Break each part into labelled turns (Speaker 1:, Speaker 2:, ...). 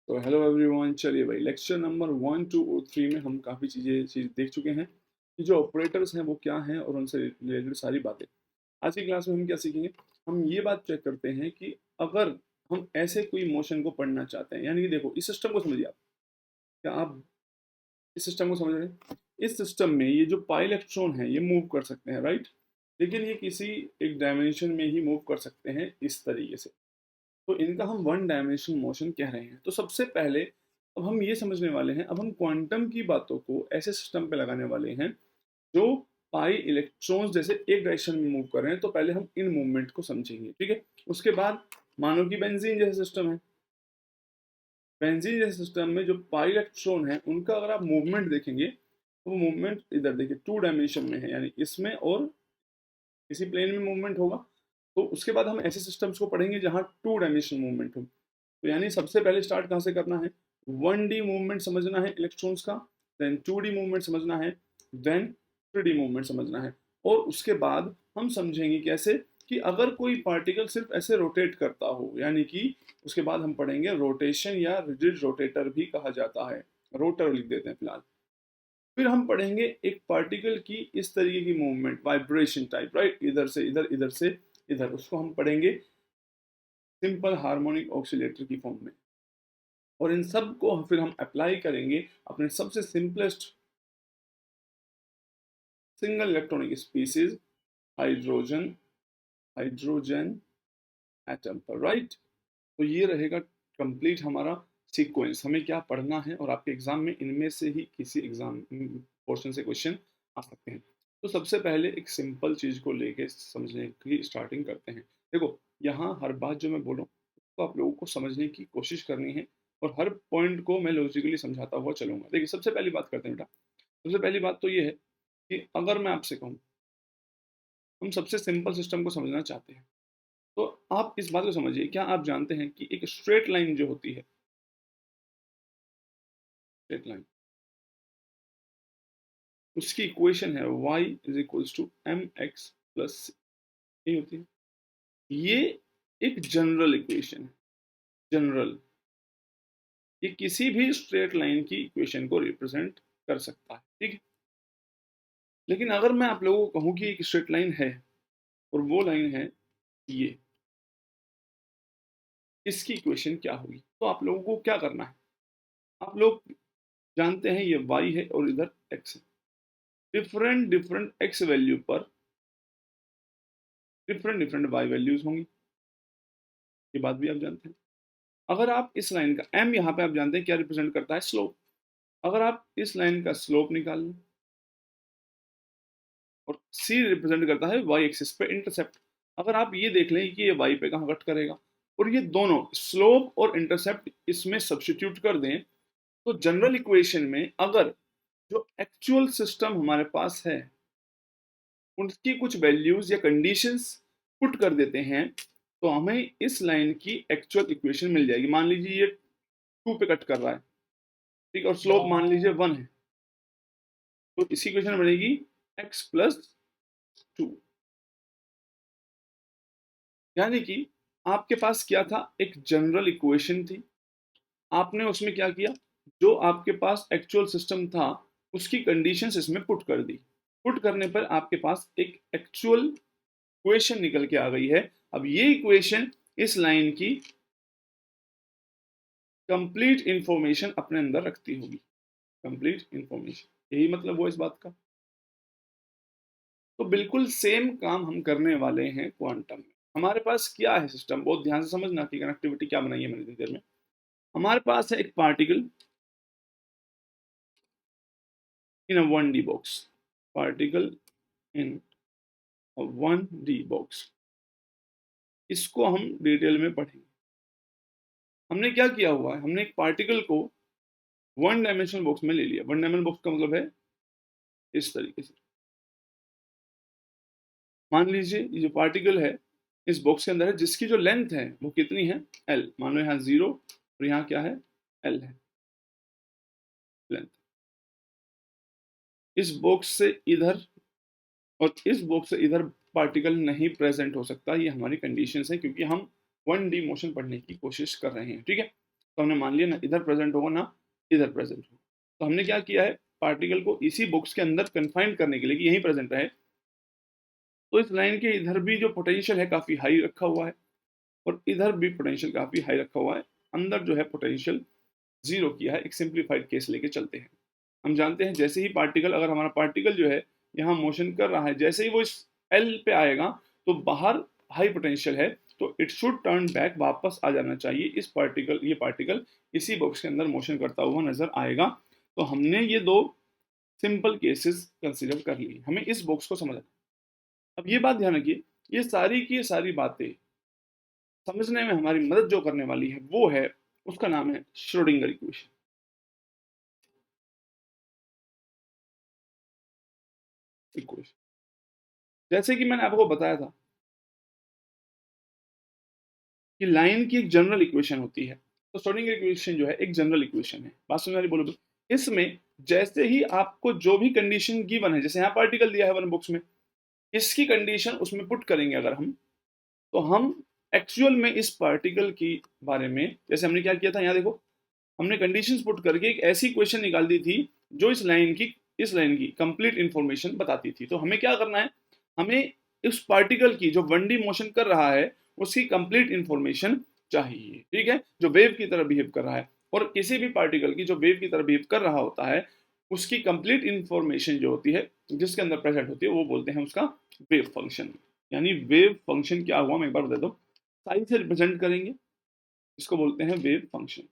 Speaker 1: तो hello everyone, चलिए भाई लेक्चर नंबर 1, 2 और 3 में हम काफ़ी चीज़ देख चुके हैं कि जो ऑपरेटर्स हैं वो क्या हैं और उनसे रिलेटेड सारी बातें। आज की क्लास में हम क्या सीखेंगे? हम ये बात चेक करते हैं कि अगर हम ऐसे कोई मोशन को पढ़ना चाहते हैं, यानी कि देखो इस सिस्टम को समझिए आप। क्या आप इस सिस्टम को समझ रहे हैं? इस सिस्टम में ये जो पाई इलेक्ट्रॉन है ये मूव कर सकते हैं, राइट? लेकिन ये किसी एक डायमेंशन में ही मूव कर सकते हैं इस तरीके से। तो इनका हम वन डायमेंशन मोशन कह रहे हैं। तो सबसे पहले अब हम ये समझने वाले हैं, अब हम क्वांटम की बातों को ऐसे सिस्टम पे लगाने वाले हैं जो पाई इलेक्ट्रॉन्स जैसे एक डायरेक्शन में मूव कर रहे हैं। तो पहले हम इन मूवमेंट को समझेंगे, ठीक है? उसके बाद मानो कि बेंजीन जैसे सिस्टम है। बेंजीन जैसे सिस्टम में जो पाई इलेक्ट्रॉन है उनका अगर आप मूवमेंट देखेंगे तो वो मूवमेंट इधर देखिए टू डायमेंशन में है, यानी इसमें और इसी प्लेन में मूवमेंट होगा। तो उसके बाद हम ऐसे सिस्टम्स को पढ़ेंगे जहाँ टू डायमेंशन मूवमेंट हो। तो यानी सबसे पहले स्टार्ट कहाँ से करना है? 1D मूवमेंट समझना है इलेक्ट्रॉन्स का, देन 2D मूवमेंट समझना है, देन 3D मूवमेंट समझना है। और उसके बाद हम समझेंगे कैसे कि अगर कोई पार्टिकल सिर्फ ऐसे रोटेट करता हो, यानी कि उसके बाद हम पढ़ेंगे रोटेशन या रिजिड रोटेटर भी कहा जाता है। रोटर लिख देते हैं फिलहाल। फिर हम पढ़ेंगे एक पार्टिकल की इस तरीके की मूवमेंट, वाइब्रेशन टाइप, राइट? इधर से इधर, इधर से इधर, उसको हम पढ़ेंगे सिंपल हार्मोनिक ऑक्सीलेटर की फॉर्म में। और इन सब को फिर हम अप्लाई करेंगे अपने सबसे simplest single electronic species hydrogen hydrogen atom पर, राइट? तो ये रहेगा कंप्लीट हमारा सीक्वेंस, हमें क्या पढ़ना है, और आपके एग्जाम में इनमें से ही किसी एग्जाम पोर्शन से क्वेश्चन आ सकते हैं। तो सबसे पहले एक सिंपल चीज को लेके समझने की स्टार्टिंग करते हैं। देखो, यहाँ हर बात जो मैं बोलूँ तो आप लोगों को समझने की कोशिश करनी है, और हर पॉइंट को मैं लॉजिकली समझाता हुआ चलूंगा। देखिए, सबसे पहली बात करते हैं बेटा। सबसे पहली बात तो ये है कि अगर मैं आपसे कहूँ हम सबसे सिंपल सिस्टम को समझना चाहते हैं, तो आप इस बात को समझिए। क्या आप जानते हैं कि एक स्ट्रेट लाइन जो होती है, स्ट्रेट लाइन, उसकी इक्वेशन है y is equals to M X plus C, नहीं होती है? ये एक जनरल इक्वेशन है, जनरल। ये किसी भी स्ट्रेट लाइन की इक्वेशन को रिप्रेजेंट कर सकता है, ठीक है? लेकिन अगर मैं आप लोगों को कहूं कि एक स्ट्रेट लाइन है और वो लाइन है ये, इसकी इक्वेशन क्या होगी? तो आप लोगों को क्या करना है? आप लोग जानते हैं ये y है और इधर x है। डिफरेंट डिफरेंट x वैल्यू पर डिफरेंट डिफरेंट y वैल्यूज होंगी, ये बात भी आप जानते हैं। अगर आप इस लाइन का m यहाँ पे आप जानते हैं क्या रिप्रेजेंट करता है? स्लोप। अगर आप इस लाइन का स्लोप निकाल लें, और c रिप्रेजेंट करता है y एक्सिस पे इंटरसेप्ट। अगर आप ये देख लें कि ये y पे कहाँ कट करेगा, और ये दोनों स्लोप और इंटरसेप्ट इसमें सब्स्टिट्यूट कर दें, तो जनरल इक्वेशन में अगर जो एक्चुअल सिस्टम हमारे पास है उनकी कुछ वैल्यूज या कंडीशंस पुट कर देते हैं, तो हमें इस लाइन की एक्चुअल इक्वेशन मिल जाएगी। मान लीजिए ये 2 पे कट कर रहा है, ठीक है, और स्लोप मान लीजिए 1 है, तो इसी इक्वेशन बनेगी x प्लस 2। यानी कि आपके पास क्या था? एक जनरल इक्वेशन थी, आपने उसमें क्या किया, जो आपके पास एक्चुअल सिस्टम था उसकी कंडीशंस इसमें पुट कर दी। पुट करने पर आपके पास एक एक्चुअल इक्वेशन निकल के आ गई है। अब ये इक्वेशन इस लाइन की कंप्लीट इंफॉर्मेशन अपने अंदर रखती होगी। कंप्लीट इंफॉर्मेशन, यही मतलब हुआ इस बात का। तो बिल्कुल सेम काम हम करने वाले हैं क्वांटम में। हमारे पास क्या है सिस्टम, बहुत ध्यान से समझना कि कनेक्टिविटी क्या बनाई है मैंने इतनी देर में। हमारे पास है एक particle in a 1D box, particle in a 1D box. इसको हम डिटेल में पढ़ेंगे। हमने क्या किया हुआ है, हमने एक पार्टिकल को वन डायमेंशनल बॉक्स में ले लिया। वन डायमेंशनल बॉक्स का मतलब है इस तरीके से। मान लीजिए ये जो पार्टिकल है इस बॉक्स के अंदर है, जिसकी जो लेंथ है वो कितनी है? l। मान लो यहाँ 0 और यहाँ क्या है? l है लेंथ। इस बॉक्स से इधर और इस बॉक्स से इधर पार्टिकल नहीं प्रेजेंट हो सकता। ये हमारी कंडीशन है, क्योंकि हम 1D मोशन पढ़ने की कोशिश कर रहे हैं, ठीक है? तो हमने मान लिया ना इधर प्रेजेंट होगा ना इधर प्रेजेंट होगा। तो हमने क्या किया है, पार्टिकल को इसी बॉक्स के अंदर कन्फाइन करने के लिए कि यहीं प्रेजेंट रहे, तो इस लाइन के इधर भी जो पोटेंशियल है काफी हाई रखा हुआ है और इधर भी पोटेंशियल काफी हाई रखा हुआ है। अंदर जो है पोटेंशियल जीरो किया है। एक सिंप्लीफाइड केस लेके चलते हैं। हम जानते हैं जैसे ही पार्टिकल, अगर हमारा पार्टिकल जो है यहाँ मोशन कर रहा है, जैसे ही वो इस एल पे आएगा तो बाहर हाई पोटेंशियल है, तो इट शुड टर्न बैक, वापस आ जाना चाहिए। इस पार्टिकल, ये पार्टिकल इसी बॉक्स के अंदर मोशन करता हुआ नजर आएगा। तो हमने ये दो सिंपल केसेस कंसिडर कर लिए, हमें इस बॉक्स को समझना। अब ये बात ध्यान रखिए, ये सारी की सारी बातें समझने में हमारी मदद जो करने वाली है वो है, उसका नाम है श्रोडिंगर इक्वेशन। इक्वेशन जैसे कि मैंने आपको बताया था कि लाइन की एक जनरल इक्वेशन होती है, तो श्रोडिंगर इक्वेशन जो है एक जनरल इक्वेशन है। बात समझ आ रही, बोलो तो। इसमें जैसे ही आपको जो भी कंडीशन गिवन है, जैसे यहाँ पार्टिकल दिया है वन बॉक्स में, इसकी कंडीशन उसमें पुट करेंगे अगर हम, तो हम एक्चुअल में इस पार्टिकल की बारे में, जैसे हमने क्या किया था, यहाँ देखो हमने कंडीशंस पुट करके एक ऐसी क्वेश्चन निकाल दी थी जो इस लाइन की कंप्लीट इंफॉर्मेशन बताती थी। तो हमें क्या करना है, हमें इस पार्टिकल की जो 1D मोशन कर रहा है उसकी कंप्लीट इंफॉर्मेशन चाहिए, ठीक है, जो वेव की तरह बिहेव कर रहा है। और किसी भी पार्टिकल की जो वेव की तरह बिहेव कर रहा होता है उसकी कंप्लीट इंफॉर्मेशन जो होती है, जिसके अंदर प्रेजेंट होती है, वो बोलते हैं उसका वेव फंक्शन। यानी वेव फंक्शन क्या हुआ, मैं एक बार बता दो, साइन से रिप्रेजेंट करेंगे, इसको बोलते हैं वेव फंक्शन।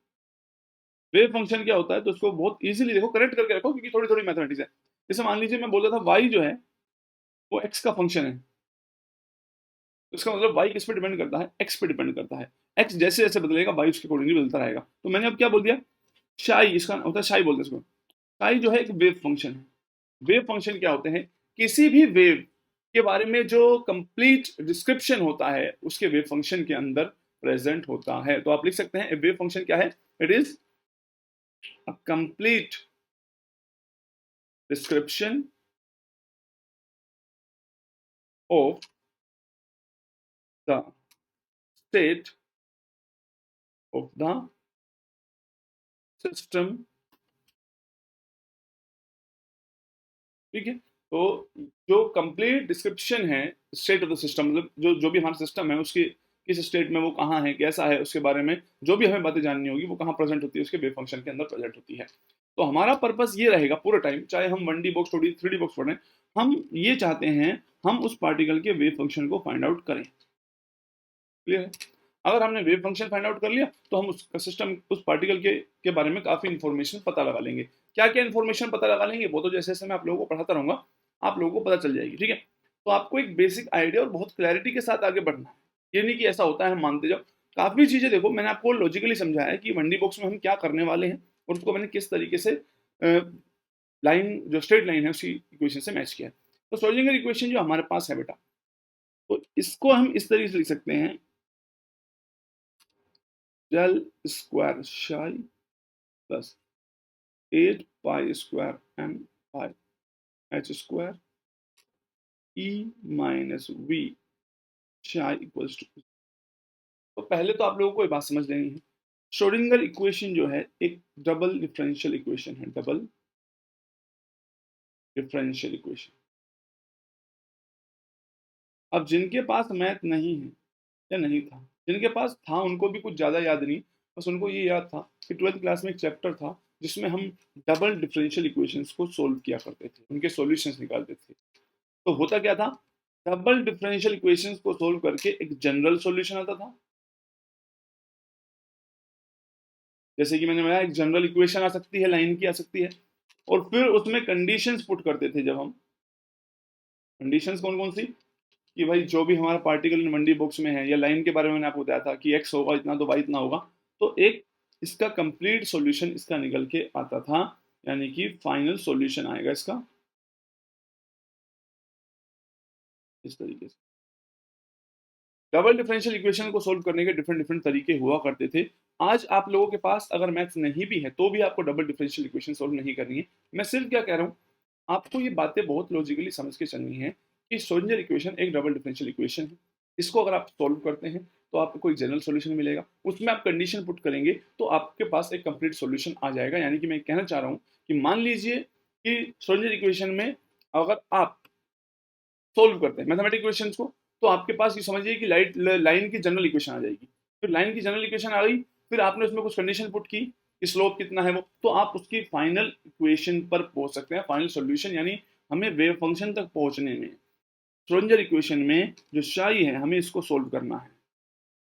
Speaker 1: वेव फंक्शन क्या होता है, तो उसको बहुत इजीली देखो, करेक्ट करके रखो क्योंकि थोड़ी थोड़ी मैथमेटिक्स है। जैसे मान लीजिए मैं बोल रहा था y जो है वो x का फंक्शन है, तो इसका मतलब y किस पे डिपेंड करता है, x पे डिपेंड करता है। x जैसे जैसे बदलेगा y उसके अकॉर्डिंगली बदलता रहेगा। तो मैंने अब क्या बोल दिया, शाई, इसका होता है शाई बोलते हैं इसको। शाई जो है एक वेव फंक्शन है। वेव फंक्शन क्या होते हैं, किसी भी वेव के बारे में जो कंप्लीट डिस्क्रिप्शन होता है उसके वेव फंक्शन के अंदर प्रेजेंट होता है। तो आप लिख सकते हैं वेव फंक्शन क्या है, it is a complete description of the state of the system। ठीक है, तो जो कंप्लीट डिस्क्रिप्शन है स्टेट ऑफ द सिस्टम, मतलब जो जो भी हमारा सिस्टम है उसकी किस स्टेट में वो कहाँ है, कैसा है, उसके बारे में जो भी हमें बातें जाननी होगी वो कहाँ प्रेजेंट होती है, उसके वेव फंक्शन के अंदर प्रेजेंट होती है। तो हमारा पर्पस ये रहेगा पूरा टाइम, चाहे हम 1D box 2D 3D box पढ़ें, हम ये चाहते हैं हम उस पार्टिकल के वेव फंक्शन को फाइंड आउट करें। क्लियर है। अगर हमने वेव फंक्शन फाइंड आउट कर लिया तो हम उस सिस्टम, उस पार्टिकल के बारे में काफी इंफॉर्मेशन पता लगा लेंगे। क्या क्या इंफॉर्मेशन पता लगा लेंगे वो तो जैसे जैसे मैं आप लोगों को पढ़ाता रहूंगा आप लोगों को पता चल जाएगी, ठीक है। तो आपको एक बेसिक आइडिया और बहुत क्लैरिटी के साथ आगे बढ़ना है। ये नहीं कि ऐसा होता है हम मानते जाओ। काफी चीजें देखो मैंने आपको लॉजिकली समझाया है कि 1D बॉक्स में हम क्या करने वाले हैं और उसको मैंने किस तरीके से लाइन, जो स्ट्रेट लाइन है उसकी इक्वेशन से मैच किया है। तो श्रोडिंगर इक्वेशन जो हमारे पास है बेटा, तो इसको हम इस तरीके से लिख सकते हैं, del स्क्वायर शाई प्लस 8 पाई स्क्वायर m पाई h square e minus v शाई इक्वल्स टू। तो पहले तो आप लोगों को ये बात समझ लेनी है, श्रोडिंगर इक्वेशन जो है एक डबल डिफरेंशियल इक्वेशन है, डबल डिफरेंशियल इक्वेशन। अब जिनके पास मैथ नहीं है या नहीं था, जिनके पास था उनको भी कुछ ज़्यादा याद नहीं, बस उनको ये याद था कि 12th क्लास में एक चैप्टर था जिसमें हम डबल डिफरेंशियल इक्वेशंस को सोल्व किया करते थे, उनके सॉल्यूशंस निकालते थे। तो होता क्या था, डबल डिफरेंशियल इक्वेशंस को सोल्व करके एक जनरल सॉल्यूशन आता था। जैसे कि मैंने बताया एक जनरल इक्वेशन आ सकती है, लाइन की आ सकती है, और फिर उसमें कंडीशंस पुट करते थे। जब हम कंडीशंस कौन कौन सी, कि भाई जो भी हमारा पार्टिकल 1D बॉक्स में है या लाइन के बारे में मैंने आपको बताया था कि x होगा इतना तो y इतना होगा, तो एक इसका कंप्लीट सॉल्यूशन इसका निकल के आता था, यानी कि फाइनल सॉल्यूशन आएगा इसका इस तरीके से। डबल डिफरेंशियल इक्वेशन को सोल्व करने के डिफरेंट डिफरेंट तरीके हुआ करते थे। आज आप लोगों के पास अगर मैथ्स नहीं भी है तो भी आपको डबल डिफरेंशियल इक्वेशन सोल्व नहीं करनी है। मैं सिर्फ क्या कह रहा हूँ, आपको ये बातें बहुत लॉजिकली समझ के चलनी है कि श्रोडिंगर इक्वेशन एक डबल डिफरेंशियल इक्वेशन है। इसको अगर आप सॉल्व करते हैं तो आपको कोई जनरल सॉल्यूशन मिलेगा, उसमें आप कंडीशन पुट करेंगे तो आपके पास एक कंप्लीट सॉल्यूशन आ जाएगा। यानी कि मैं कहना चाह रहा हूँ कि मान लीजिए कि श्रोडिंगर इक्वेशन में अगर आप सोल्व करते हैं मैथमेटिक इक्वेशंस को, तो आपके पास ये समझिए कि लाइन की जनरल इक्वेशन आ जाएगी। फिर लाइन की जनरल इक्वेशन आ गई, फिर आपने उसमें कुछ कंडीशन पुट की कि स्लोप कितना है वो, तो आप उसकी फाइनल इक्वेशन पर पहुंच सकते हैं, फाइनल सॉल्यूशन। यानी हमें वेव फंक्शन तक पहुंचने में श्रोडिंगर इक्वेशन में जो शाई है हमें इसको सोल्व करना है।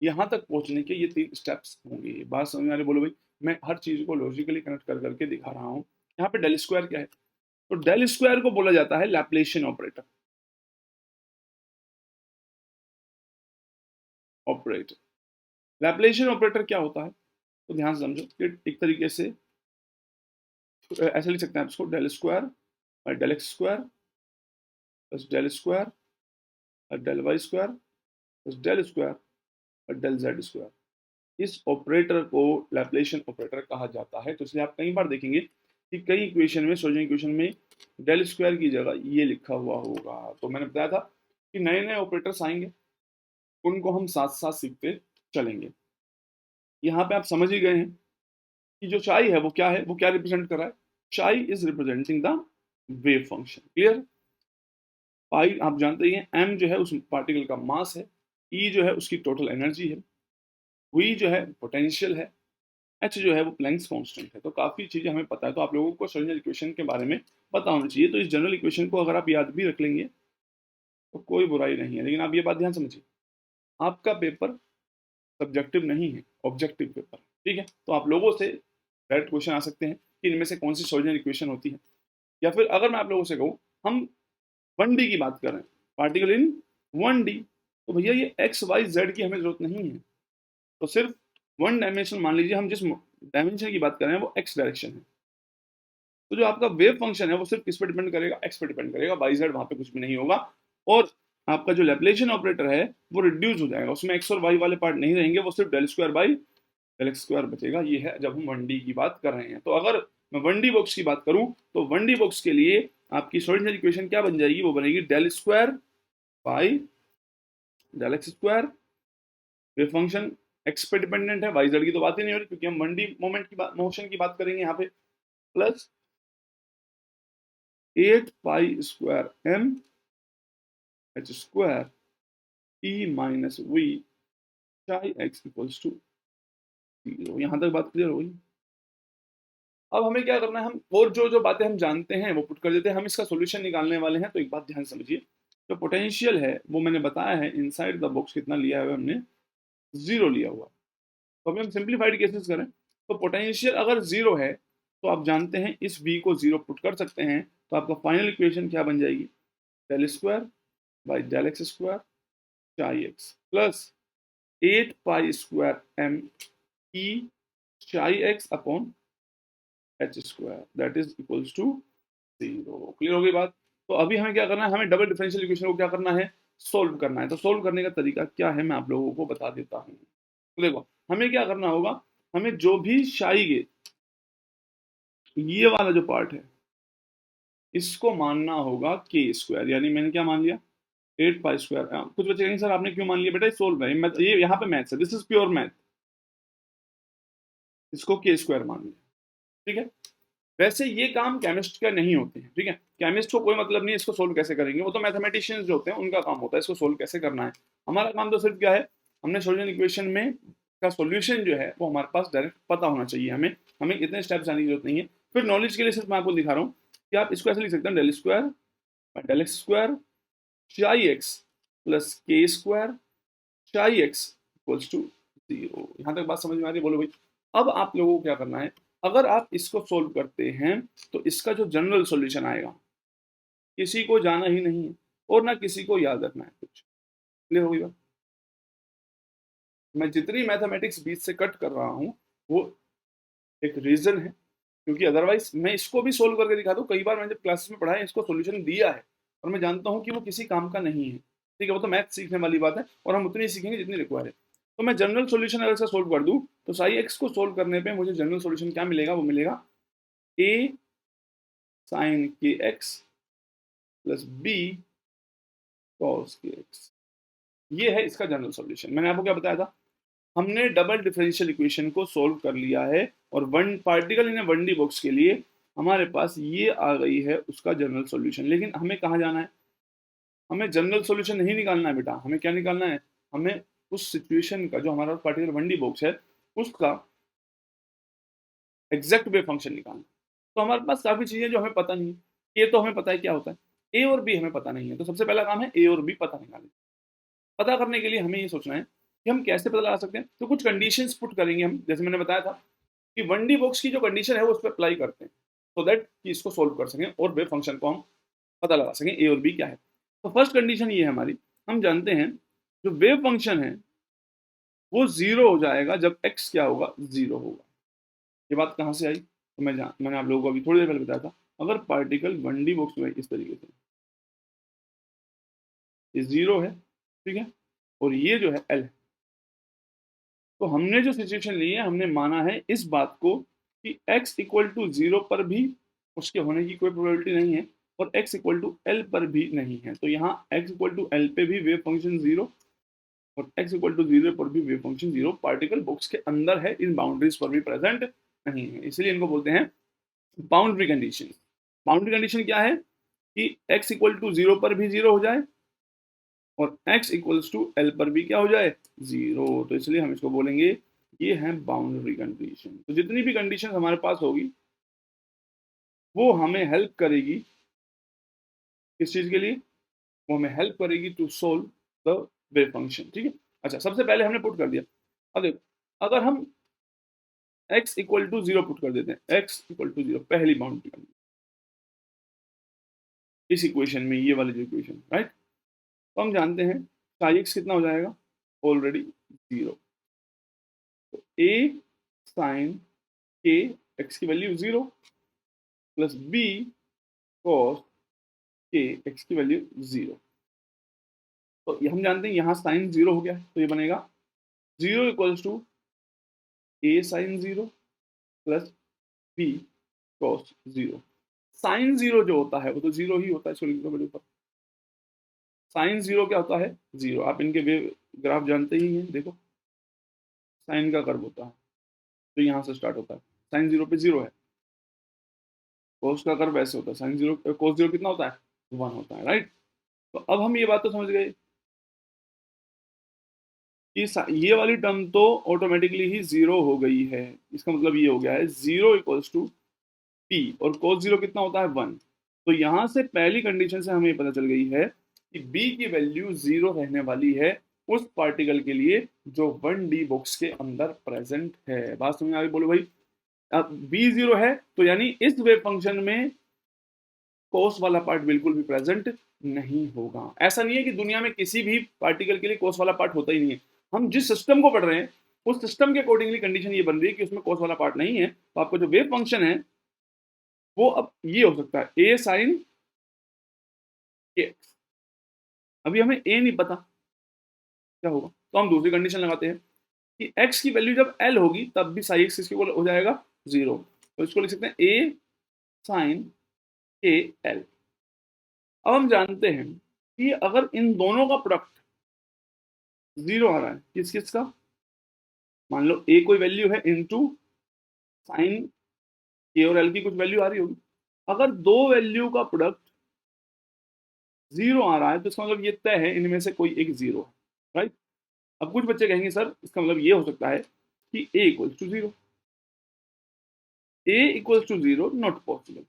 Speaker 1: यहाँ तक पहुंचने के ये 3 स्टेप्स होंगे। बात समझ में आ रही? बोलो भाई। मैं हर चीज को लॉजिकली कनेक्ट कर करके दिखा रहा हूँ। यहाँ पे डेल स्क्वायर क्या है? तो डेल स्क्वायर को बोला जाता है लैप्लेशियन ऑपरेटर। ऑपरेटर लैप्लेशियन ऑपरेटर क्या होता है? तो ध्यान से समझो कि एक तरीके से ऐसे लिख सकते हैं आप इसको, डेल स्क्वायर और del x square plus del square और del Y square plus del square और डेल जेड स्क्वायर। इस ऑपरेटर को लैप्लेशियन ऑपरेटर कहा जाता है। तो इसलिए आप कई बार देखेंगे कि कई इक्वेशन में, श्रोडिंगर इक्वेशन में डेल स्क्वायर की जगह ये लिखा हुआ होगा। तो मैंने बताया था कि नए नए ऑपरेटर्स आएंगे, उनको हम साथ साथ सीखते चलेंगे। यहाँ पे आप समझ ही गए हैं कि जो चाई है वो क्या है, वो क्या रिप्रेजेंट कर रहा है? Chi is representing the wave function. Clear? Pi आप जानते ही हैं, एम जो है उस पार्टिकल का मास है, ई जो है उसकी टोटल एनर्जी है, वी जो है पोटेंशियल है, एच जो है वो प्लैंक्स कांस्टेंट है। तो काफी चीजें हमें पता है, तो आप लोगों को श्रोडिंगर इक्वेशन के बारे में पता होना चाहिए। तो इस जनरल इक्वेशन को अगर आप याद भी रख लेंगे तो कोई बुराई नहीं है। लेकिन आप ये बात ध्यान समझिए, आपका पेपर सब्जेक्टिव नहीं है, ऑब्जेक्टिव पेपर। ठीक है? तो आप लोगों से डायरेक्ट क्वेश्चन आ सकते हैं कि इनमें से कौन सी श्रोडिंगर इक्वेशन होती है। या फिर अगर मैं आप लोगों से कहूँ हम 1D की बात कर रहे हैं, पार्टिकल इन 1D, तो भैया ये एक्स वाई जेड की हमें जरूरत नहीं है। तो सिर्फ वन डायमेंशन मान लीजिए, हम जिस डायमेंशन की बात कर रहे हैं वो एक्स डायरेक्शन है। तो जो आपका वेव फंक्शन है वो सिर्फ किस पे डिपेंड करेगा? एक्स पे डिपेंड करेगा। वाई जेड वहां पे कुछ भी नहीं होगा। और आपका जो लैप्लेशियन ऑपरेटर है वो रिड्यूस हो जाएगा, उसमें एक्स और वाई वाले पार्ट नहीं रहेंगे, वो सिर्फ del square by del x square बचेगा। ये है जब हम 1D की बात कर रहे हैं। तो अगर मैं 1D बॉक्स की बात करूं तो 1D बॉक्स के लिए आपकी श्रोडिंगर इक्वेशन क्या बन जाएगी? वो बनेगी del square by del x square. Wave function x पे डिपेंडेंट है, वाई जेड की तो बात ही नहीं हो रही क्योंकि हम 1D मोमेंट की बात, मोशन की बात करेंगे यहाँ पे। Plus 8 pi square m h square E minus V psi x equals to 0। यहाँ तक बात क्लियर होगी? अब हमें क्या करना है, हम और जो जो बातें हम जानते हैं वो पुट कर देते हैं। हम इसका सॉल्यूशन निकालने वाले हैं। तो एक बात ध्यान समझिए, जो पोटेंशियल है वो मैंने बताया है इनसाइड द बॉक्स कितना लिया है हमने, 0 लिया हुआ। तो अभी हम सिंप्लीफाइड केसेस करें तो पोटेंशियल अगर 0 है तो आप जानते हैं इस v को 0 पुट कर सकते हैं। तो आपका फाइनल इक्वेशन क्या बन जाएगी? Del square by del x square चाई x plus 8 pi square M E chi X upon H square that is equals to 0। Clear हो गई बात? तो अभी हमें क्या करना है, हमें डबल डिफरेंशियल इक्वेशन को क्या करना है? सोल्व करना है। तो सोल्व करने का तरीका क्या है मैं आप लोगों को बता देता हूँ। तो देखो हमें क्या करना होगा, हमें जो भी चाहिए ये वाला जो पार्ट है इसको मानना होगा के स्क्वायर। यानी मैंने क्या मान लिया? 8 पाई स्क्वायर। कुछ बच्चे कहेंगे सर आपने क्यों मान लिया? बेटा सोल्व है, ये यहाँ पे मैथ्स है, दिस इज प्योर मैथ। इसको के स्क्वायर मान लिया। ठीक है? वैसे ये काम केमिस्ट का नहीं होते हैं। ठीक है? केमिस्ट को कोई मतलब नहीं है इसको सोल्व कैसे करेंगे, वो तो मैथमेटिशियंस जो होते हैं उनका काम होता है इसको सोल्व कैसे करना है। हमारा काम तो सिर्फ क्या है, हमने श्रोडिंगर इक्वेशन में का सॉल्यूशन जो है वो हमारे पास डायरेक्ट पता होना चाहिए। हमें हमें इतने स्टेप्स जाने की जरूरत नहीं है। फिर नॉलेज के लिए सिर्फ मैं आपको दिखा रहा हूँ कि आप इसको ऐसे लिख सकते हैं, del square del x square चाई एक्स प्लस के स्क्वायर चाई एक्स इक्वल्स टू 0। यहाँ तक बात समझ में आ रही है? बोलो भाई। अब आप लोगों को क्या करना है, अगर आप इसको सोल्व करते हैं तो इसका जो जनरल सॉल्यूशन आएगा किसी को जाना ही नहीं है और ना किसी को याद रखना है कुछ। क्लियर हो गई बात? मैं जितनी मैथमेटिक्स बीच से कट कर रहा हूँ वो एक रीजन है, क्योंकि अदरवाइज मैं इसको भी सोल्व करके दिखा दूँ। कई बार मैंने जब क्लासेस में पढ़ा है इसको सोल्यूशन दिया है और मैं जानता हूँ कि वो किसी काम का नहीं है। ठीक है? वो तो मैथ सीखने वाली बात है और हम उतनी सीखेंगे जितनी रिक्वायर है। तो मैं जनरल सॉल्यूशन अगर इसका सोल्व कर दूं तो साई एक्स को सोल्व करने पे मुझे जनरल सॉल्यूशन क्या मिलेगा? वो मिलेगा ए sine k x plus B cos k x. ये है इसका जनरल सॉल्यूशन। मैंने आपको क्या बताया था, हमने डबल डिफरेंशियल इक्वेशन को सोल्व कर लिया है और one particle in one D box के लिए हमारे पास ये आ गई है उसका जनरल सॉल्यूशन। लेकिन हमें कहाँ जाना है, हमें जनरल सॉल्यूशन नहीं निकालना है बेटा, हमें क्या निकालना है, हमें उस सिचुएशन का जो हमारा पार्टिकल वन डी बॉक्स है उसका एग्जैक्ट वेव फंक्शन निकालना। तो हमारे पास काफी चीजें जो हमें पता नहीं है। ए तो हमें पता है क्या होता है, ए और बी हमें पता नहीं है, तो सबसे पहला काम है ए और बी पता निकालना। पता करने के लिए हमें ये सोचना है कि हम कैसे पता लगा सकते हैं। तो कुछ कंडीशंस पुट करेंगे हम, जैसे मैंने बताया था कि वन डी बॉक्स की जो कंडीशन है वो उस पर अप्लाई करते हैं सो दैट कि इसको सोल्व कर सकें और वेव फंक्शन को हम पता लगा सकें ए और बी क्या है। तो फर्स्ट कंडीशन ये है हमारी, हम जानते हैं जो वेव फंक्शन है वो जीरो हो जाएगा जब एक्स क्या होगा, जीरो होगा। ये बात कहाँ से आई, तो मैंने आप लोगों को अभी थोड़ी देर पहले बताया था, अगर पार्टिकल वन डी बॉक्स में इस तरीके से ये जीरो है, ठीक है, और ये जो है एल है, तो हमने जो सिचुएशन ली है हमने माना है इस बात को कि x इक्वल टू जीरो पर भी उसके होने की कोई प्रोबेबिलिटी नहीं है और x इक्वल टू एल पर भी नहीं है। तो यहाँ x इक्वल टू एल पे भी वेव फंक्शन जीरो और x इक्वल टू जीरो पर भी wave function zero particle box के अंदर है, इन बाउंड्रीज पर भी प्रेजेंट नहीं है, इसलिए इनको बोलते हैं बाउंड्री कंडीशन। बाउंड्री कंडीशन क्या है कि x इक्वल टू जीरो पर भी जीरो हो जाए और x इक्वल्स टू एल पर भी क्या हो जाए, जीरो। तो इसलिए हम इसको बोलेंगे ये है बाउंड्री कंडीशन। तो जितनी भी कंडीशन हमारे पास होगी वो हमें हेल्प करेगी, किस चीज के लिए, वो हमें हेल्प करेगी to solve the wave function, ठीक है। अच्छा, सबसे पहले हमने पुट कर दिया। अब देखो अगर हम x equal to zero put कर देते हैं, x इक्वल टू जीरो पहली बाउंड्री कंडीशन इस इक्वेशन में, ये वाली जो इक्वेशन, राइट, तो हम जानते हैं साई एक्स कितना हो जाएगा, ऑलरेडी जीरो। तो ए साइन के एक्स की value zero plus B cos k x की वैल्यू जीरो। तो हम जानते हैं यहाँ साइन जीरो हो गया, तो ये बनेगा zero equals to A sine zero plus B cos zero. Sine zero जो होता है वो तो जीरो ही होता है, इसको लिख दो मेरे ऊपर। साइन जीरो क्या होता है, जीरो। आप इनके वेव ग्राफ जानते ही हैं, देखो साइन का कर्व होता है तो यहाँ से स्टार्ट होता है, साइन जीरो पे जीरो है, कोस का कर्व ऐसे होता है, साइन जीरो कोस जीरो कितना होता है, वन होता है, राइट। तो अब हम ये बात तो समझ गए कि ये वाली टर्म तो ऑटोमेटिकली ही जीरो हो गई है, इसका मतलब ये हो गया है जीरो इक्वल्स टू पी और कोस जीरो कितना होता है, वन। तो यहां से पहली कंडीशन से हमें पता चल गई है कि बी की वैल्यू जीरो रहने वाली है उस पार्टिकल के लिए जो वन डी बॉक्स के अंदर प्रेजेंट है। बात समझ आ गई, बोलो भाई। अब बी जीरो है तो यानी इस वेव फंक्शन में कोस वाला पार्ट बिल्कुल भी प्रेजेंट नहीं होगा। ऐसा नहीं है कि दुनिया में किसी भी पार्टिकल के लिए कोस वाला पार्ट होता ही नहीं है, हम जिस सिस्टम को पढ़ रहे हैं उस सिस्टम के अकॉर्डिंगली कंडीशन ये बन रही है कि उसमें कोस वाला पार्ट नहीं है। तो आपका जो वेव फंक्शन है वो अब ये हो सकता है ए साइन के एक्स। अभी हमें ए नहीं पता क्या होगा, तो हम दूसरी कंडीशन लगाते हैं कि x की वैल्यू जब l होगी तब भी साई एक्स किसके हो जाएगा, जीरो। तो इसको लिख सकते हैं a साइन के एल। अब हम जानते हैं कि अगर इन दोनों का प्रोडक्ट जीरो आ रहा है, किस किस का, मान लो a कोई वैल्यू है इनटू साइन के और l की कुछ वैल्यू आ रही होगी, अगर दो वैल्यू का प्रोडक्ट जीरो आ रहा है तो इसका मतलब ये तय है इनमें से कोई एक जीरो है, राइट। अब कुछ बच्चे कहेंगे सर इसका मतलब ये हो सकता है कि a equals to zero, a equals to zero not possible.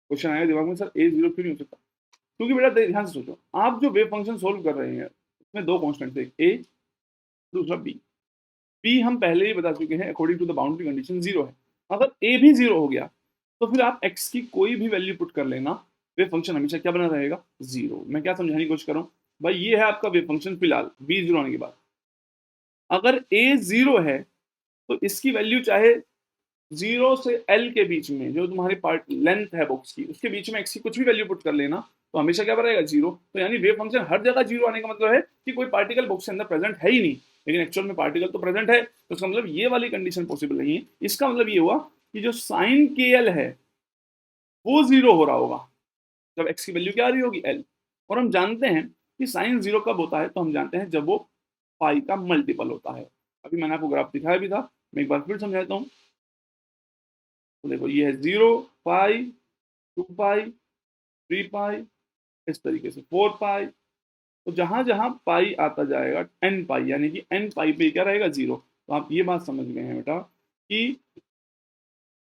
Speaker 1: Question आएगा दिमाग में, सर a जीरो क्यों नहीं हो सकता, क्योंकि बेटा ध्यान से सोचो, आप जो वेव फंक्शन सोल्व कर रहे हैं उसमें दो कॉन्स्टेंट थे, a दूसरा b। b हम पहले ही बता चुके हैं according to the boundary condition zero है। अगर a भी जीरो हो गया तो फिर आप x की कोई भी वैल्यू पुट कर लेना, वेव फंक्शन हमेशा क्या बना रहेगा, जीरो। मैं क्या समझाने की कोशिश कर रहा हूँ भाई, ये है आपका वेव फंक्शन फिलहाल b जीरो आने के बाद। अगर a जीरो है तो इसकी वैल्यू चाहे जीरो से एल के बीच में जो तुम्हारी पार्ट लेंथ है बॉक्स की उसके बीच में एक्स की कुछ भी वैल्यू पुट कर लेना तो हमेशा क्या रहेगा, जीरो। तो यानी वेव फंक्शन हर जगह जीरो आने का मतलब है कि कोई पार्टिकल बॉक्स के अंदर प्रेजेंट है ही नहीं, लेकिन एक्चुअल में पार्टिकल तो प्रेजेंट है। तो इसका मतलब ये वाली कंडीशन पॉसिबल नहीं है। इसका मतलब ये हुआ कि जो साइन के एल है वो जीरो हो रहा होगा जब एक्स की वैल्यू क्या आ रही होगी, एल। और हम जानते हैं कि साइन 0 कब होता है, तो हम जानते हैं जब वो पाई का मल्टीपल होता है। अभी मैंने आपको ग्राफ दिखाया भी था, मैं एक बार फिर समझाता हूँ। तो देखो ये है 0, पाई, 2 पाई, 3 पाई, इस तरीके से 4 पाई। तो जहां जहां पाई आता जाएगा एन पाई, यानी कि एन पाई पे क्या रहेगा 0। तो आप ये बात समझ गए हैं बेटा कि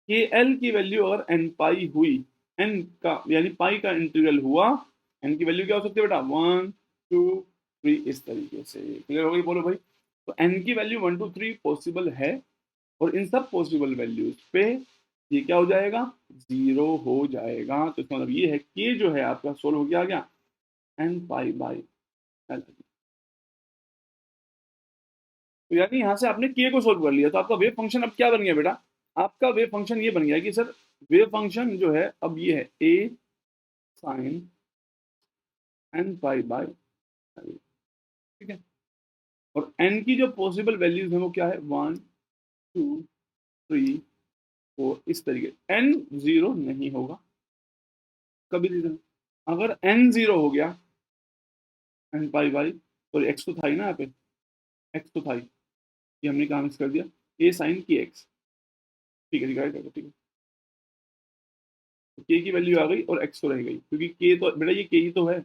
Speaker 1: के एल की वैल्यू अगर एन पाई हुई, एन का यानी पाई का इंटीग्रल हुआ, एन की वैल्यू क्या हो सकती है बेटा 1 2 3, इस तरीके से। क्लियर हो गई, बोलो भाई। तो एन की वैल्यू 1 2 3 पॉसिबल है, और इन सब पॉसिबल वैल्यूज पे ये क्या हो जाएगा 0 हो जाएगा। तो इसका मतलब ये है कि जो है आपका सोल्व हो गया, आ गया एन पाई बाई एल। तो यानी यहां से आपने के को सोल्व कर लिया, तो आपका वेव फंक्शन अब क्या बन गया बेटा, आपका वेव फंक्शन ये बन गया कि सर वेव फंक्शन जो है अब ये है A sine N pi by L, ठीक है। और एन की जो पॉसिबल वैल्यूज है वो क्या है 1 2 3 4, इस तरीके। एन 0 नहीं होगा कभी भी। अगर एन 0 हो गया, एन पाई बाई, तो एक्स तो था ही ना यहाँ पे, एक्स तो था ही, ये हमने कहा मिस कर दिया, ए साइन की एक्स, ठीक है, ठीक है। के की वैल्यू आ गई और एक्स तो रह गई, क्योंकि के तो बेटा ये के ही तो है।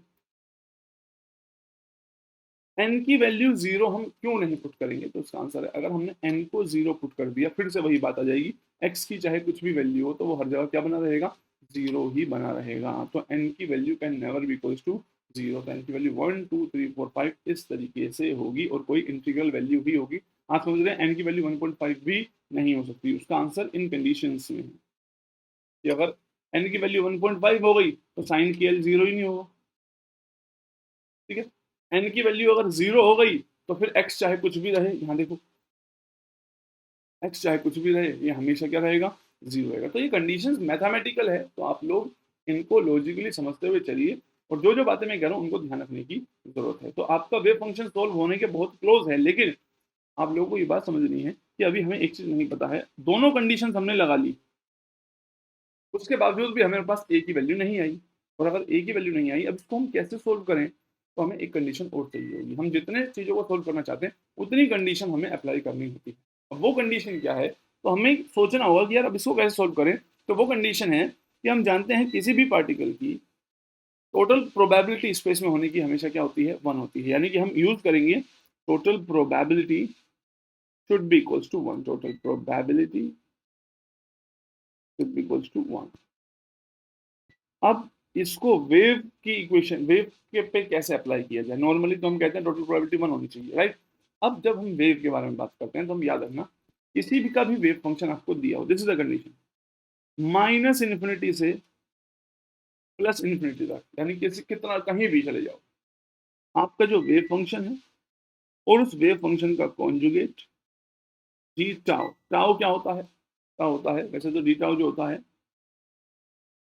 Speaker 1: एन की वैल्यू 0 हम क्यों नहीं पुट करेंगे, तो उसका आंसर है अगर हमने एन को 0 पुट कर दिया, फिर से वही बात आ जाएगी, एक्स की चाहे कुछ भी वैल्यू हो तो वो हर जगह क्या बना रहेगा 0 ही बना रहेगा। तो एन की value can never be equals to 0। तो एन की वैल्यू 1 2 3 4 5 इस तरीके से होगी, और कोई इंटीग्रल वैल्यू ही होगी। आप समझ रहे हैं एन की वैल्यू 1.5 भी नहीं हो सकती। उसका आंसर इन कंडीशंस में है कि अगर एन की वैल्यू 1.5 हो गई तो साइन की एल 0 ही नहीं होगा, ठीक है। एन की वैल्यू अगर 0 हो गई तो फिर एक्स चाहे कुछ भी रहे, यहाँ देखो एक्स चाहे कुछ भी रहे ये हमेशा क्या रहेगा 0 रहेगा। तो ये कंडीशंस मैथमेटिकल है, तो आप लोग इनको लॉजिकली समझते हुए चलिए, और जो जो बातें मैं कह रहा हूँ उनको ध्यान रखने की जरूरत है। तो आपका वेव फंक्शन सोल्व होने के बहुत क्लोज है, लेकिन आप लोगों को ये बात समझनी है कि अभी हमें एक चीज नहीं पता है, दोनों कंडीशन हमने लगा ली, उसके बावजूद भी हमारे पास ए की वैल्यू नहीं आई। और अगर ए की वैल्यू नहीं आई, अब इसको हम कैसे सोल्व करें, तो हमें एक कंडीशन और चाहिए होगी। हम जितने चीज़ों को सोल्व करना चाहते हैं उतनी कंडीशन हमें अप्लाई करनी होती है। अब वो कंडीशन क्या है, तो हमें सोचना होगा कि यार अब इसको कैसे सोल्व करें। तो वो कंडीशन है कि हम जानते हैं किसी भी पार्टिकल की टोटल प्रोबेबिलिटी स्पेस में होने की हमेशा क्या होती है 1 होती है, यानी कि हम यूज करेंगे total probability should be equals to 1। Total probability should be equals to 1। अब इसको वेव की इक्वेशन, वेव के पे कैसे अप्लाई किया जाए। नॉर्मली तो हम कहते हैं टोटल प्रोबेबिलिटी 1 होनी चाहिए, राइट। अब जब हम वेव के बारे में बात करते हैं तो हम याद रखना, किसी भी का भी वेव फंक्शन आपको दिया हो, this is the condition, minus infinity से प्लस इन्फिनिटी तक, यानी किसी कितना कहीं भी चले जाओ, आपका जो वेव फंक्शन है और उस वेव फंक्शन का कॉन्जुगेट डी टाउ, टाउ क्या होता है, टाउ होता है वैसे तो डी टाउ जो होता है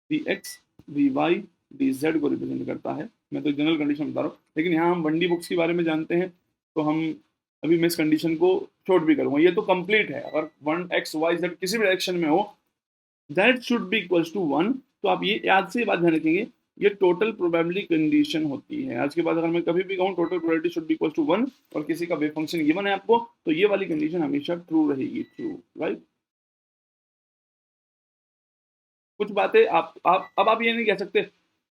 Speaker 1: d x d y d z को रिप्रेजेंट करता है। मैं तो जनरल कंडीशन बता रहा हूँ, लेकिन यहाँ हम 1D बुक्स के बारे में जानते हैं, तो हम अभी मैं इस कंडीशन को शॉर्ट भी करूंगा। ये तो कंप्लीट है, अगर 1 x y z किसी भी डायरेक्शन में हो that should be equals to 1। तो आप ये याद से बात ध्यान रखेंगे, ये टोटल प्रोबेबिलिटी कंडीशन होती है। आज के बाद अगर मैं कभी भी कहूँ total probability should be equals to 1 और किसी का वेव फंक्शन गिवन है आपको, तो ये वाली कंडीशन हमेशा ट्रू रहेगी, ट्रू, राइट। कुछ बातें आप अब आप ये नहीं कह सकते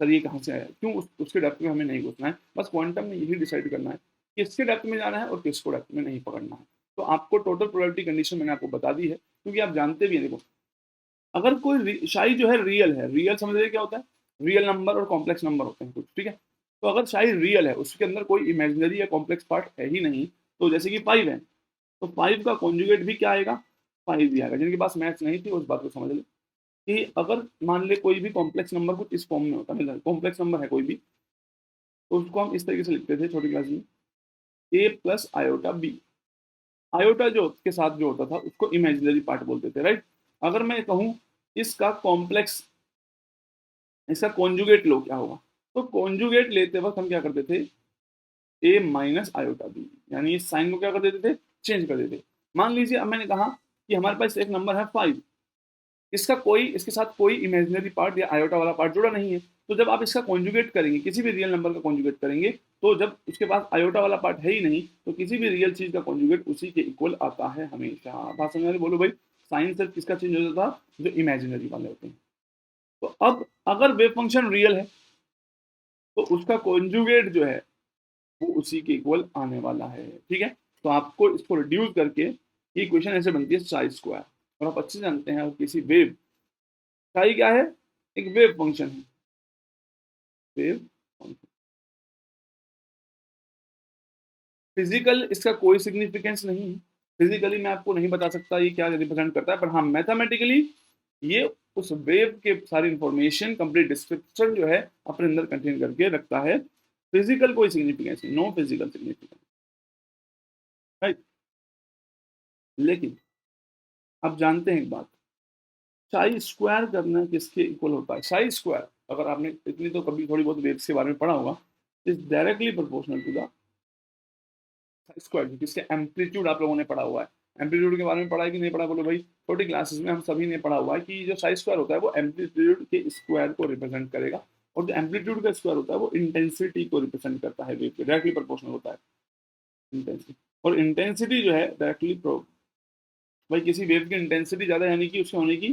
Speaker 1: सर ये कहाँ से आया, क्यों उसके डेप्थ में हमें नहीं घुसना है। बस क्वांटम में यही डिसाइड करना है किसके डेप्थ में जाना है और किसको डेप्थ में नहीं पकड़ना है। तो आपको टोटल प्रोबेबिलिटी कंडीशन मैंने आपको बता दी है, क्योंकि आप जानते भी हैं। देखो अगर कोई शाई जो है रियल है, रियल समझ रहे क्या होता है, रियल नंबर और कॉम्प्लेक्स नंबर होते हैं कुछ, ठीक है। तो अगर शाई रियल है, उसके अंदर कोई इमेजिनरी या कॉम्प्लेक्स पार्ट है ही नहीं, तो जैसे कि 5 है तो 5 का कॉन्जुगेट भी क्या आएगा 5 ही आएगा। जिनके पास मैथ्स नहीं थी उस बात को समझ ले कि अगर मान ले कोई भी कॉम्प्लेक्स नंबर कुछ इस फॉर्म में होता है, कॉम्प्लेक्स नंबर है कोई भी, तो उसको हम इस तरीके से लिखते थे छोटी क्लास में, ए प्लस आयोटा बी। आयोटा जो के साथ जो होता था उसको इमेजिनरी पार्ट बोलते थे, राइट। अगर मैं कहूँ इसका कॉम्प्लेक्स, इसका कॉन्जुगेट लो क्या होगा, तो कॉन्जुगेट लेते वक्त हम क्या करते थे ए माइनस आयोटा बी, यानी इस साइन को क्या कर देते थे चेंज कर देते। मान लीजिए अब मैंने कहा कि हमारे पास एक नंबर है 5, इसका कोई इसके साथ कोई इमेजिनरी पार्ट या आयोटा वाला पार्ट जुड़ा नहीं है, तो जब आप इसका कॉन्जुगेट करेंगे, किसी भी रियल नंबर का कॉन्जुगेट करेंगे, तो जब उसके पास आयोटा वाला पार्ट है ही नहीं, तो किसी भी रियल चीज का कॉन्जुगेट उसी के इक्वल आता है हमेशा। बात समझ में बोलो भाई, साइन सिर्फ किसका चेंज हो जाता है, जो इमेजिनरी वाले होते हैं। तो अब अगर वेव फंक्शन रियल है तो उसका कॉन्जुगेट जो है वो उसी के इक्वल आने वाला है। ठीक है, तो आपको इसको रिड्यूस करके ये इक्वेशन ऐसे बनती है साई स्क्वायर। और आप अच्छे जानते हैं किसी वेव, साई क्या है, एक वेव फंक्शन है, वेव फंक्शन। फिजिकल इसका कोई सिग्निफिकेंस नहीं है, फिजिकली मैं आपको नहीं बता सकता ये क्या रिप्रेजेंट करता है, पर हाँ मैथमेटिकली ये उस वेव के सारी इंफॉर्मेशन, कंप्लीट डिस्क्रिप्शन जो है अपने अंदर कंटेन करके रखता है। फिजिकल कोई सिग्निफिकेंस नहीं, नो फिजिकल सिग्निफिकेंस, राइट। लेकिन आप जानते हैं एक बात, साई स्क्वायर करना किसके इक्वल होता है? साई स्क्वायर, अगर आपने इतनी तो कभी थोड़ी बहुत वेव्स के बारे में पढ़ा होगा, is directly proportional to the square, जिसके एम्पलीट्यूड आप लोगों ने पढ़ा हुआ है। एम्पलीट्यूड के बारे में पढ़ा है कि नहीं पढ़ा बोलो भाई? छोटी क्लासेस में हम सभी ने पढ़ा हुआ है कि जो साई स्क्वायर होता है वो एम्पलीट्यूड के स्क्वायर को रिप्रेजेंट करेगा, और जो एम्पलीट्यूड का स्क्वायर होता है वो इंटेंसिटी को रिप्रेजेंट करता है, वेव के डायरेक्टली प्रोपोर्शनल होता है इंटेंसिटी। और इंटेंसिटी जो है डायरेक्टली भाई किसी वेव की इंटेंसिटी ज्यादा यानी कि उसके होने की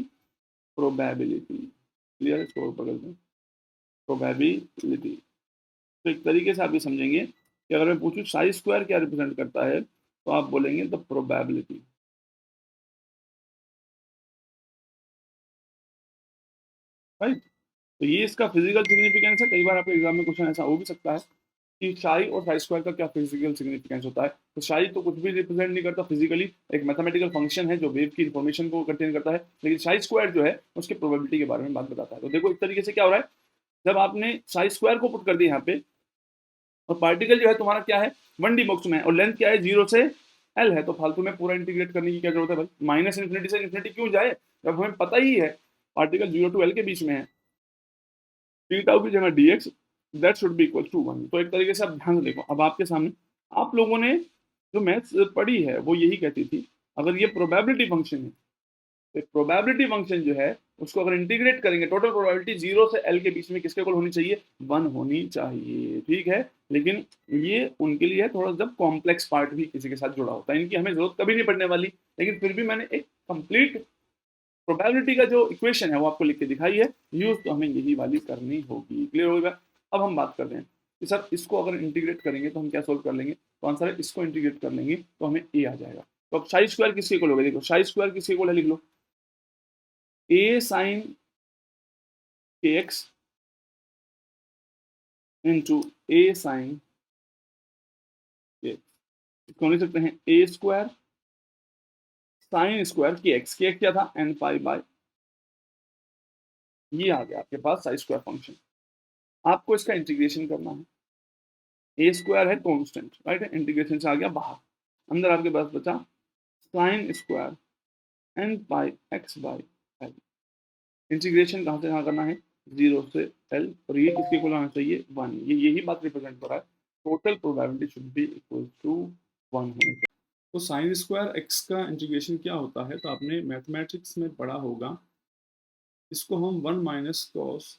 Speaker 1: प्रोबेबिलिटी। क्लियर है? इसको बगल में प्रोबेबिलिटी। तो एक तरीके से आप ये समझेंगे कि अगर मैं पूछूं साई स्क्वायर क्या रिप्रेजेंट करता है, तो आप बोलेंगे द प्रोबेबिलिटी, राइट। तो ये इसका फिजिकल सिग्निफिकेंस है। कई बार आपके एग्जाम में क्वेश्चन ऐसा हो भी सकता है कि साई और साई स्क्वायर का क्या फिजिकल सिग्निफिकेंस होता है। तो साई तो कुछ भी रिप्रेजेंट नहीं करता फिजिकली, एक मैथमेटिकल फंक्शन है जो वेव की इन्फॉर्मेशन को कंटेन करता है, लेकिन साई स्क्वायर जो है उसके प्रोबेबिलिटी के बारे में बात बताता है। तो देखो एक तरीके से क्या हो रहा है, जब आपने साई स्क्वायर को पुट कर दिया यहाँ पे, और पार्टिकल जो है तुम्हारा क्या है, 1D बॉक्स में है, और लेंथ क्या है, 0 से L है, तो फालतू में पूरा इंटीग्रेट करने की क्या जरूरत है भाई? माइनस इन्फिनिटी से इन्फिनिटी क्यों जाए, जब हमें पता ही है पार्टिकल 0 टू L के बीच में है, डी टाउ की जगह dx that should be equal to 1। तो एक तरीके से आप ध्यान से देखो, अब आपके सामने आप लोगों ने जो मैथ्स पढ़ी है वो यही कहती थी, अगर ये प्रोबेबिलिटी फंक्शन है, तो प्रोबेबिलिटी फंक्शन जो है उसको अगर इंटीग्रेट करेंगे, टोटल प्रोबेबिलिटी 0 से L के बीच में किसके इक्वल होनी चाहिए, 1 होनी चाहिए। ठीक है, लेकिन ये उनके लिए है थोड़ा, जब कॉम्प्लेक्स पार्ट भी किसी के साथ जुड़ा होता है, इनकी हमें जरूरत कभी नहीं पड़ने वाली, लेकिन फिर भी मैंने एक कंप्लीट प्रोबेबिलिटी का जो इक्वेशन है वो आपको लिख के दिखाई है, यूज तो हमें यही वाली करनी होगी। क्लियर होगा? अब हम बात करते हैं कि सर इसको अगर इंटीग्रेट करेंगे तो हम क्या सोल्व कर लेंगे, तो आंसर है इसको इंटीग्रेट कर लेंगे तो हमें ए आ जाएगा। तो अब साई स्क्वायर किसके इक्वल होगा, देखो साई स्क्वायर किसके इक्वल है, लिख लो, ए साइन के एक्स इंटू ए साइन के एक्स। इसको लिख सकते हैं ए स्क्वायर साइन स्क्वायर के एक्स क्या था, एन पाई बाय, ये आ गया आपके पास साई स्क्वायर फंक्शन। आपको इसका इंटीग्रेशन करना है, ए स्क्वायर है कांस्टेंट, राइट है, इंटीग्रेशन से आ गया बाहर, अंदर आपके पास बचा sine square n pi x by L. Integration कहाँ से कहाँ करना है, 0 से एल, और ये किसके इक्वल आना चाहिए, 1। ये यही बात रिप्रेजेंट कर रहा है, total probability should be equal to 1 होने चाहिए। तो साइन स्क्वायर एक्स का इंटीग्रेशन क्या होता है, तो आपने मैथमेटिक्स में पढ़ा होगा, इसको हम 1 माइनस कॉस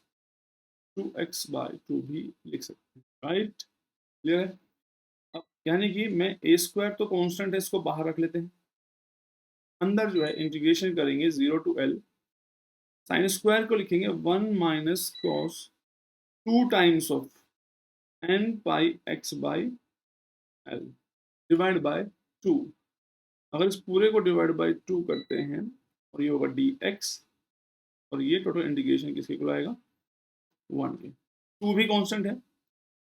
Speaker 1: 2x बाई 2 भी लिख सकते हैं, राइट। क्लियर है? अब यानी कि मैं ए स्क्वायर तो कांस्टेंट है, इसको बाहर रख लेते हैं, अंदर जो है इंटीग्रेशन करेंगे 0 टू एल, साइन स्क्वायर को लिखेंगे 1 minus cos 2 times of n pi x by L divide by 2। अगर इस पूरे को डिवाइड बाय 2 करते हैं और ये होगा डी एक्स, और ये टोटल इंटीग्रेशन किसके इक्वल आएगा, 1 के। 2 भी कांस्टेंट है,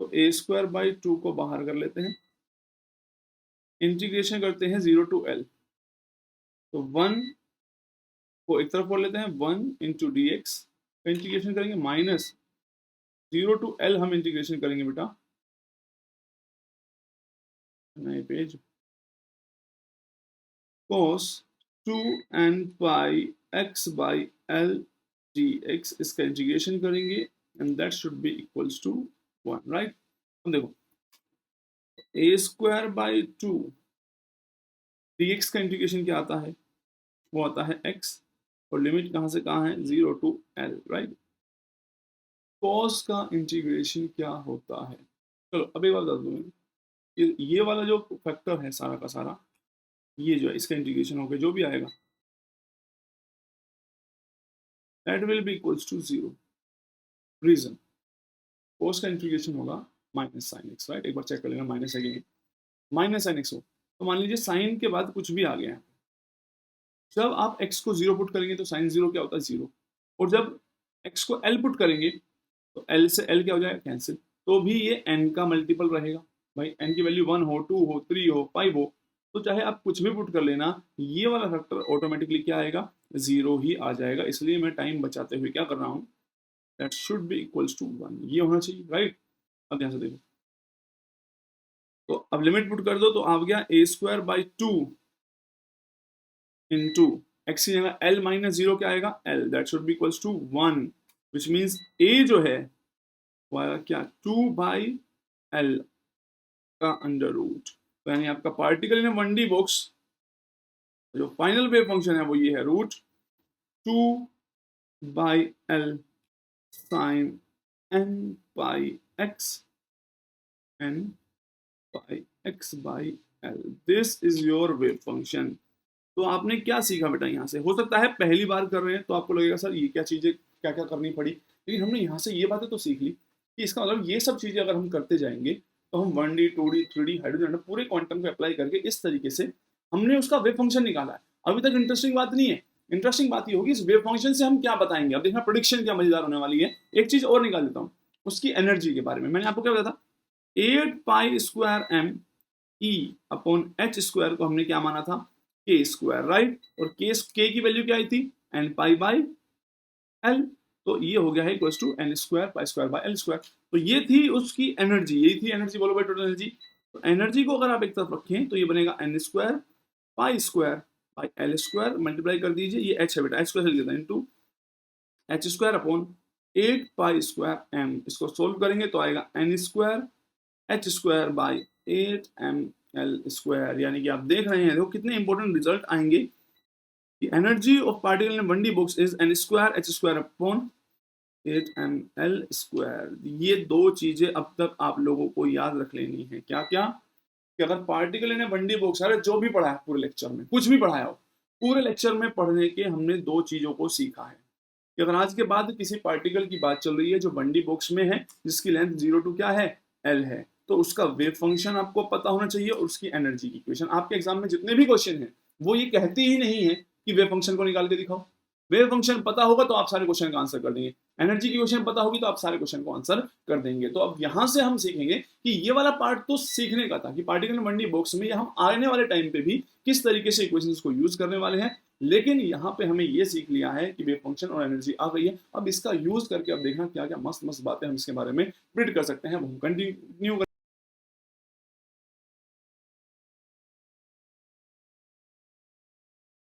Speaker 1: तो ए स्क्वायर बाई 2 को बाहर कर लेते हैं, इंटीग्रेशन करते हैं 0 टू एल, तो 1 को एक तरफ कर लेते हैं, 1 इंटू डी एक्स का इंटीग्रेशन करेंगे, माइनस 0 टू एल हम इंटीग्रेशन करेंगे बेटा, नए page, cos 2 n pi x by L d x, इसका इंटीग्रेशन करेंगे and that should be equals to 1, right. अब देखो A square by 2 d x का इंटीग्रेशन क्या आता है, वो आता है x, और लिमिट कहाँ से कहाँ है, 0 टू एल, राइट। कॉस का इंटीग्रेशन क्या होता है? चलो अब एक बार बता दूं, ये वाला जो फैक्टर है सारा का सारा, ये जो है इसका इंटीग्रेशन होकर जो भी आएगा that will be equals to 0। Reason, cos का इंटीग्रेशन होगा माइनस साइन एक्स, राइट? एक बार चेक कर लेना माइनस है कि नहीं। माइनस साइन एक्स हो तो मान लीजिए साइन के बाद कुछ भी आ गया, जब आप x को 0 पुट करेंगे तो साइन 0 क्या होता है 0, और जब x को l पुट करेंगे तो l से l क्या हो जाएगा कैंसिल, तो भी ये n का मल्टीपल रहेगा। भाई n की वैल्यू 1 हो 2 हो 3 हो 5 हो, तो चाहे आप कुछ भी पुट कर लेना, ये वाला फैक्टर ऑटोमेटिकली क्या आएगा 0 ही आ जाएगा। इसलिए मैं टाइम बचाते हुए क्या कर रहा हूँ, that should be equals to 1, ये होना चाहिए, राइट? अब ध्यान से देखो, तो अब लिमिट पुट कर दो तो आ गया a² 2 इंटू एक्स की जगह l माइनस 0 क्या आएगा l, that should be equals to 1, which means a जो है वो आएगा क्या 2/l का अंडर रूट। तो यानी आपका पार्टिकल इन 1D बॉक्स जो फाइनल वेव फंक्शन है वो ये है root 2/l sine n pi x by l, this is your wave function. तो आपने क्या सीखा बेटा यहाँ से? हो सकता है पहली बार कर रहे हैं तो आपको लगेगा सर ये क्या चीजें क्या क्या करनी पड़ी, लेकिन हमने यहाँ से ये बातें तो सीख ली कि इसका मतलब ये सब चीजें अगर हम करते जाएंगे तो हम 1D 2D 3D हाइड्रोजन पूरे क्वांटम को अप्लाई करके इस तरीके से हमने उसका वेव फंक्शन निकाला है। अभी तक इंटरेस्टिंग बात नहीं है, इंटरेस्टिंग बात ये होगी इस वेव फंक्शन से हम क्या बताएंगे। अब देखना प्रेडिक्शन क्या मजेदार होने वाली है। एक चीज और निकाल देता हूँ उसकी एनर्जी के बारे में। मैंने आपको क्या बताया था, 8π² m E अपॉन h² को हमने क्या माना था k², राइट? और k की वैल्यू क्या आई थी n π/l, तो ये हो गया है इक्वल्स टू n² π²/l²। तो ये थी उसकी एनर्जी, यही थी एनर्जी, बोलो भाई टोटल एनर्जी। तो एनर्जी को अगर आप एक तरफ रखें तो ये बनेगा n² π²/l² मल्टीप्लाई कर दीजिए, ये h है बेटा, h² से लिख देता इंटू h² अपॉन 8π²m, इसको सोल्व करेंगे तो आएगा n² h² 8ml²। यानी कि आप देख रहे हैं देखो कितने इंपॉर्टेंट रिजल्ट आएंगे कि energy of particle in 1D box is n² h² upon 8ml²। ये दो चीजें अब तक आप लोगों को याद रख लेनी है। क्या क्या? कि अगर पार्टिकल इन 1D बॉक्स, अरे जो भी पढ़ा है पूरे लेक्चर में, कुछ भी पढ़ाया हो, पूरे लेक्चर में पढ़ने के हमने दो चीजों को सीखा है कि अगर आज के बाद किसी पार्टिकल की बात चल रही है जो 1D बॉक्स में है, जिसकी लेंथ 0 to क्या है l है, तो उसका वेव फंक्शन आपको पता होना चाहिए और उसकी एनर्जी की इक्वेशन। आपके एग्जाम में जितने भी क्वेश्चन हैं वो ये कहती ही नहीं है कि वेव फंक्शन को निकाल के दिखाओ। वेव फंक्शन पता होगा तो आप सारे क्वेश्चन का आंसर कर देंगे, एनर्जी की क्वेश्चन पता होगी तो आप सारे क्वेश्चन को आंसर कर देंगे। तो अब यहां से हम सीखेंगे कि ये वाला पार्ट तो सीखने का था कि पार्टिकल 1D बॉक्स में हम आने वाले टाइम पे भी किस तरीके से इक्वेशंस को यूज करने वाले हैं, लेकिन यहाँ पे हमें ये सीख लिया है कि वेव फंक्शन और एनर्जी आ गई है। अब इसका यूज करके अब देखना क्या क्या मस्त मस्त बातें हम इसके बारे में प्रिडिक्ट कर सकते हैं। हम कंटिन्यू